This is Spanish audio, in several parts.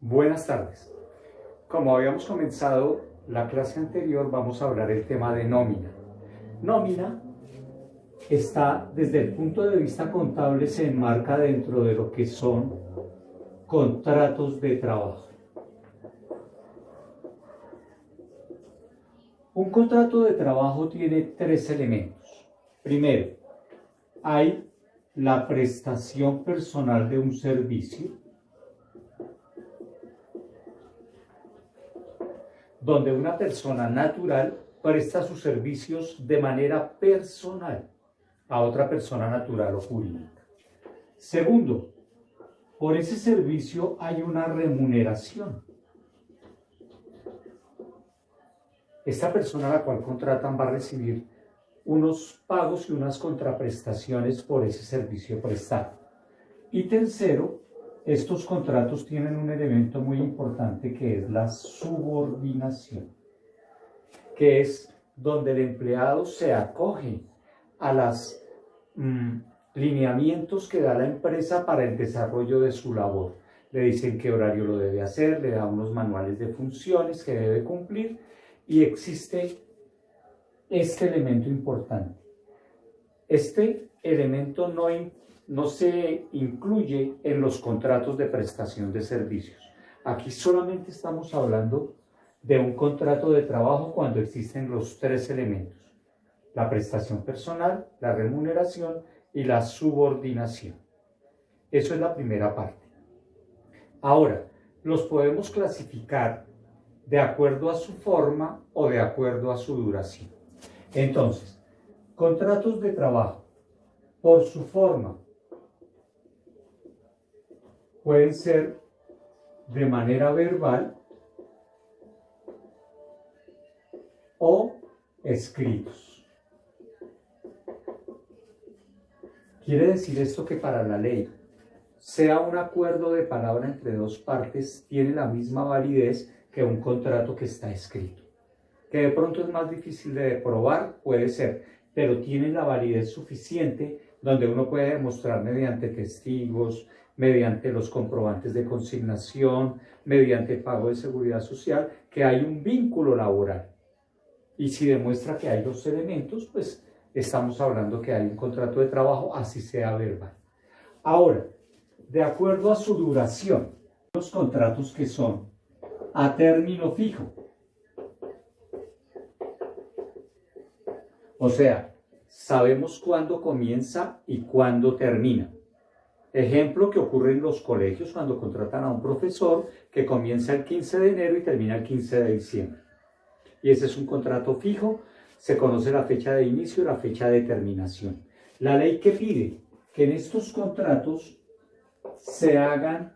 Buenas tardes. Como habíamos comenzado la clase anterior, vamos a hablar el tema de nómina. Nómina está, desde el punto de vista contable, se enmarca dentro de lo que son contratos de trabajo. Un contrato de trabajo tiene tres elementos. Primero, hay la prestación personal de un servicio, donde una persona natural presta sus servicios de manera personal a otra persona natural o jurídica. Segundo, por ese servicio hay una remuneración. Esta persona a la cual contratan va a recibir unos pagos y unas contraprestaciones por ese servicio prestado. Y tercero, estos contratos tienen un elemento muy importante que es la subordinación, que es donde el empleado se acoge a los lineamientos que da la empresa para el desarrollo de su labor. Le dicen qué horario lo debe hacer, le da unos manuales de funciones que debe cumplir y existe este elemento importante. Este elemento no se incluye en los contratos de prestación de servicios. Aquí solamente estamos hablando de un contrato de trabajo cuando existen los tres elementos: la prestación personal, la remuneración y la subordinación. Eso es la primera parte. Ahora, los podemos clasificar de acuerdo a su forma o de acuerdo a su duración. Entonces, contratos de trabajo, por su forma, pueden ser de manera verbal o escritos. Quiere decir esto que para la ley, sea un acuerdo de palabra entre dos partes, tiene la misma validez que un contrato que está escrito. Que de pronto es más difícil de probar, puede ser, pero tiene la validez suficiente donde uno puede demostrar mediante testigos, mediante los comprobantes de consignación, mediante pago de seguridad social, que hay un vínculo laboral. Y si demuestra que hay dos elementos, pues estamos hablando que hay un contrato de trabajo, así sea verbal. Ahora, de acuerdo a su duración, los contratos que son a término fijo, o sea, sabemos cuándo comienza y cuándo termina. Ejemplo que ocurre en los colegios cuando contratan a un profesor que comienza el 15 de enero y termina el 15 de diciembre. Y ese es un contrato fijo, se conoce la fecha de inicio y la fecha de terminación. La ley que pide que en estos contratos se hagan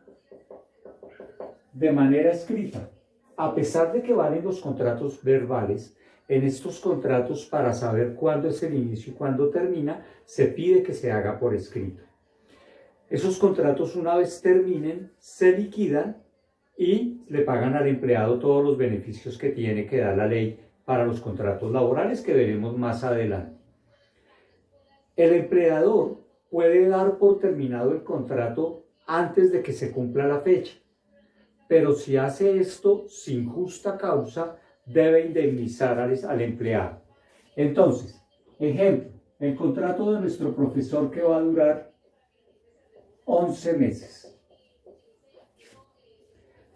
de manera escrita, a pesar de que valen los contratos verbales, en estos contratos, para saber cuándo es el inicio y cuándo termina, se pide que se haga por escrito. Esos contratos, una vez terminen, se liquidan y le pagan al empleado todos los beneficios que tiene que dar la ley para los contratos laborales, que veremos más adelante. El empleador puede dar por terminado el contrato antes de que se cumpla la fecha, pero si hace esto sin justa causa, debe indemnizar al empleado. Entonces, ejemplo, el contrato de nuestro profesor, que va a durar 11 meses.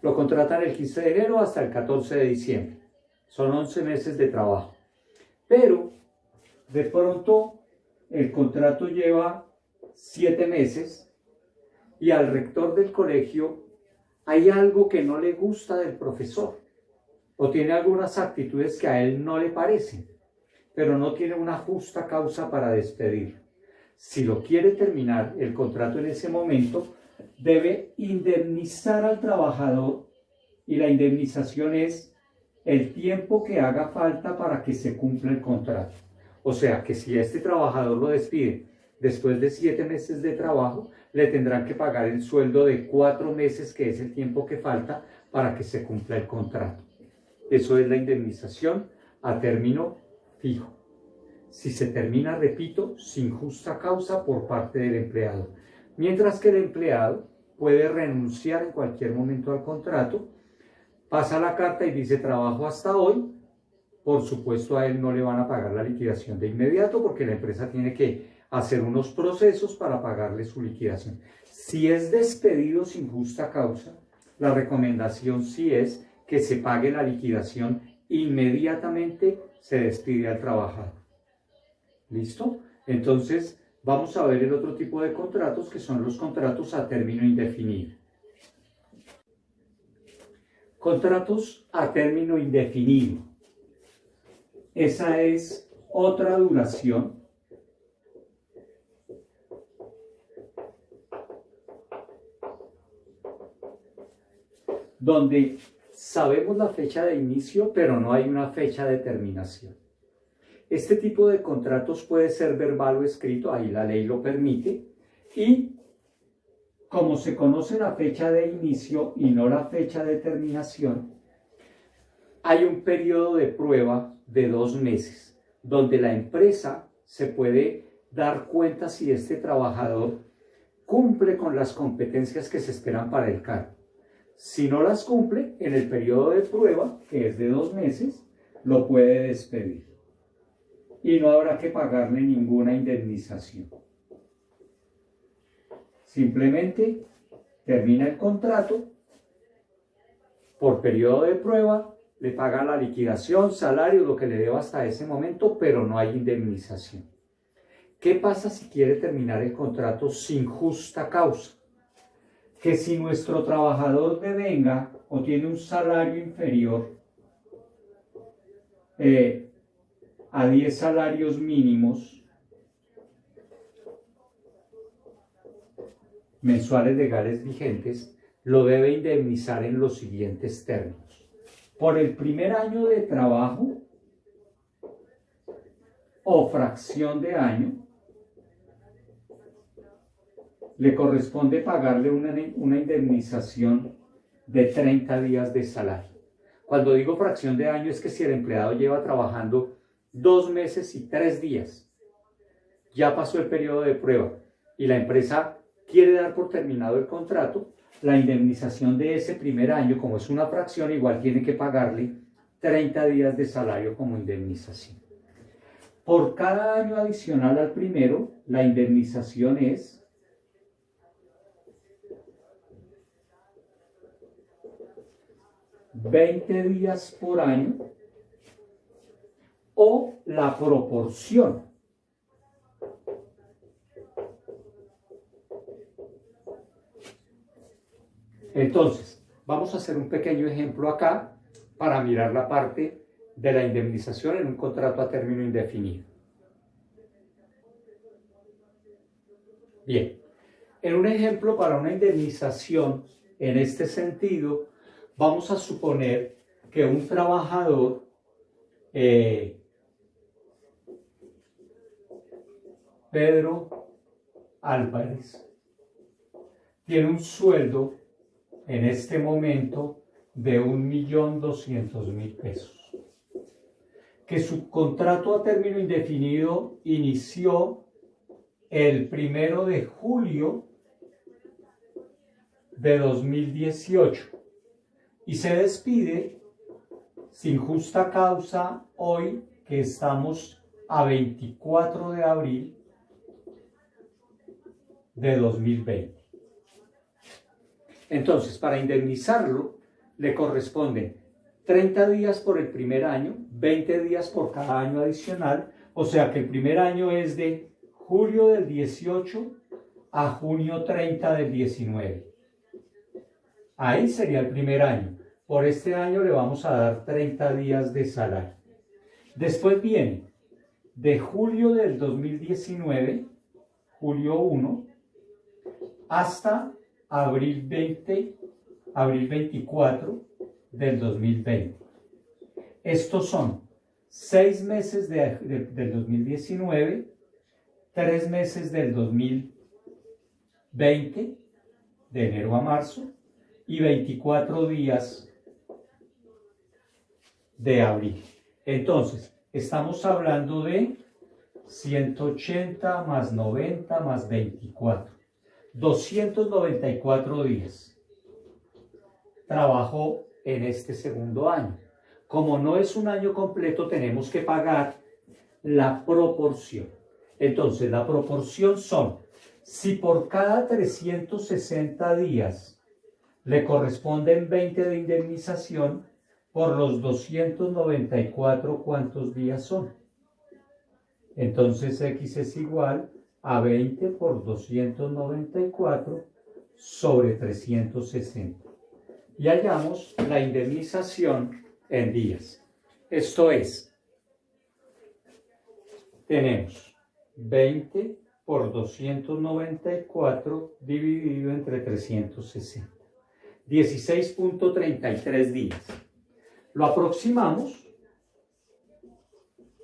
Lo contratan el 15 de enero hasta el 14 de diciembre. Son 11 meses de trabajo. Pero, de pronto, el contrato lleva 7 meses y al rector del colegio hay algo que no le gusta del profesor, o tiene algunas actitudes que a él no le parecen, pero no tiene una justa causa para despedirlo. Si lo quiere terminar el contrato en ese momento, debe indemnizar al trabajador, y la indemnización es el tiempo que haga falta para que se cumpla el contrato. O sea que si este trabajador lo despide después de 7 meses de trabajo, le tendrán que pagar el sueldo de 4 meses, que es el tiempo que falta para que se cumpla el contrato. Eso es la indemnización a término fijo. Si se termina, repito, sin justa causa por parte del empleado. Mientras que el empleado puede renunciar en cualquier momento al contrato, pasa la carta y dice trabajo hasta hoy. Por supuesto a él no le van a pagar la liquidación de inmediato porque la empresa tiene que hacer unos procesos para pagarle su liquidación. Si es despedido sin justa causa, la recomendación sí es que se pague la liquidación inmediatamente, se despide al trabajador. ¿Listo? Entonces vamos a ver el otro tipo de contratos que son los contratos a término indefinido. Contratos a término indefinido. Esa es otra duración donde sabemos la fecha de inicio, pero no hay una fecha de terminación. Este tipo de contratos puede ser verbal o escrito, ahí la ley lo permite, y como se conoce la fecha de inicio y no la fecha de terminación, hay un periodo de prueba de 2 meses, donde la empresa se puede dar cuenta si este trabajador cumple con las competencias que se esperan para el cargo. Si no las cumple, en el periodo de prueba, que es de 2 meses, lo puede despedir. Y no habrá que pagarle ninguna indemnización. Simplemente termina el contrato, por periodo de prueba, le paga la liquidación, salario, lo que le deba hasta ese momento, pero no hay indemnización. ¿Qué pasa si quiere terminar el contrato sin justa causa? Que si nuestro trabajador devenga o tiene un salario inferior a 10 salarios mínimos mensuales legales vigentes, lo debe indemnizar en los siguientes términos. Por el primer año de trabajo o fracción de año, le corresponde pagarle una indemnización de 30 días de salario. Cuando digo fracción de año es que si el empleado lleva trabajando 2 meses y 3 días, ya pasó el periodo de prueba y la empresa quiere dar por terminado el contrato, la indemnización de ese primer año, como es una fracción, igual tiene que pagarle 30 días de salario como indemnización. Por cada año adicional al primero, la indemnización es 20 días por año o la proporción. Entonces, vamos a hacer un pequeño ejemplo acá para mirar la parte de la indemnización en un contrato a término indefinido. Bien, en un ejemplo para una indemnización en este sentido, vamos a suponer que un trabajador Pedro Álvarez tiene un sueldo en este momento de 1.200.000 pesos, que su contrato a término indefinido inició el 1 de julio de 2018 y se despide sin justa causa hoy que estamos a 24 de abril de 2020. Entonces, para indemnizarlo, le corresponden 30 días por el primer año, 20 días por cada año adicional, o sea que el primer año es de julio del 18 a junio 30 del 19. Ahí sería el primer año. Por este año le vamos a dar 30 días de salario. Después viene de julio del 2019, julio 1, hasta abril 24 del 2020. Estos son 6 meses del 2019, 3 meses del 2020, de enero a marzo, y 24 días de abril. Entonces, estamos hablando de 180 más 90 más 24. 294 días trabajó en este segundo año. Como no es un año completo, tenemos que pagar la proporción. Entonces, la proporción son, si por cada 360 días le corresponden 20 de indemnización, por los 294, ¿cuántos días son? Entonces, X es igual a 20 por 294 sobre 360. Y hallamos la indemnización en días. Esto es, tenemos 20 por 294 dividido entre 360. 16.33 días. Lo aproximamos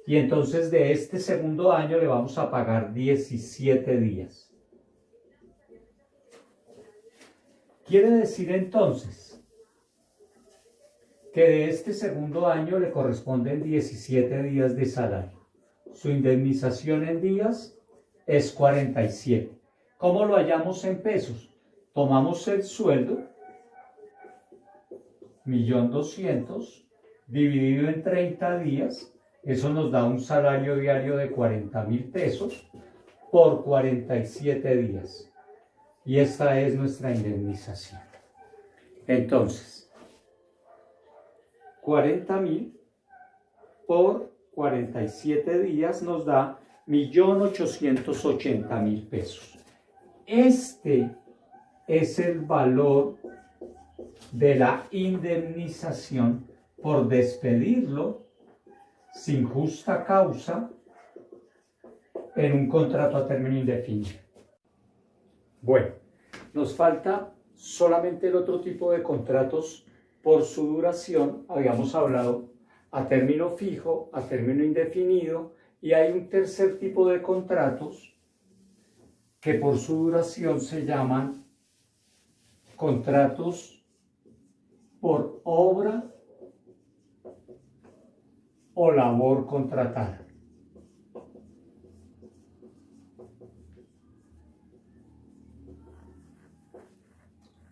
y entonces de este segundo año le vamos a pagar 17 días. Quiere decir entonces que de este segundo año le corresponden 17 días de salario. Su indemnización en días es 47. ¿Cómo lo hallamos en pesos? Tomamos el sueldo, 1.200.000, dividido en 30 días, eso nos da un salario diario de 40.000 pesos por 47 días. Y esta es nuestra indemnización. Entonces, 40.000 por 47 días nos da 1.880.000 pesos. Este es el valor de la indemnización por despedirlo sin justa causa en un contrato a término indefinido. Bueno, nos falta solamente el otro tipo de contratos por su duración. Habíamos hablado a término fijo, a término indefinido, y hay un tercer tipo de contratos que por su duración se llaman contratos por obra o labor contratada.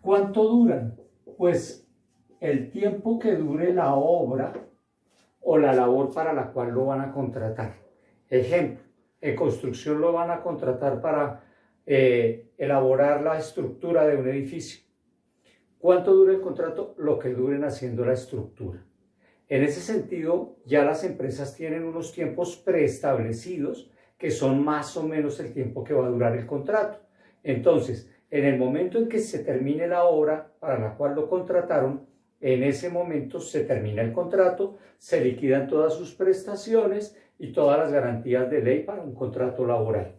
¿Cuánto duran? Pues el tiempo que dure la obra o la labor para la cual lo van a contratar. Ejemplo, en construcción lo van a contratar para elaborar la estructura de un edificio. ¿Cuánto dura el contrato? Lo que duren haciendo la estructura. En ese sentido, ya las empresas tienen unos tiempos preestablecidos que son más o menos el tiempo que va a durar el contrato. Entonces, en el momento en que se termine la obra para la cual lo contrataron, en ese momento se termina el contrato, se liquidan todas sus prestaciones y todas las garantías de ley para un contrato laboral.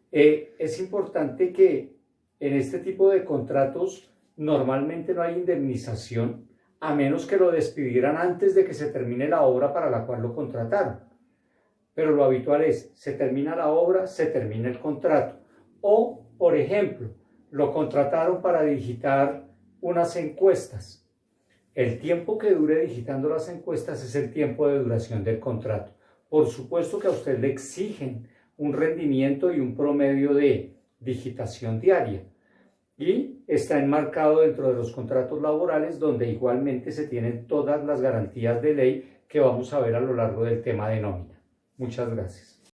Es importante que en este tipo de contratos normalmente no hay indemnización, a menos que lo despidieran antes de que se termine la obra para la cual lo contrataron. Pero lo habitual es, se termina la obra, se termina el contrato. O, por ejemplo, lo contrataron para digitar unas encuestas. El tiempo que dure digitando las encuestas es el tiempo de duración del contrato. Por supuesto que a usted le exigen un rendimiento y un promedio de digitación diaria. Y está enmarcado dentro de los contratos laborales, donde igualmente se tienen todas las garantías de ley que vamos a ver a lo largo del tema de nómina. Muchas gracias.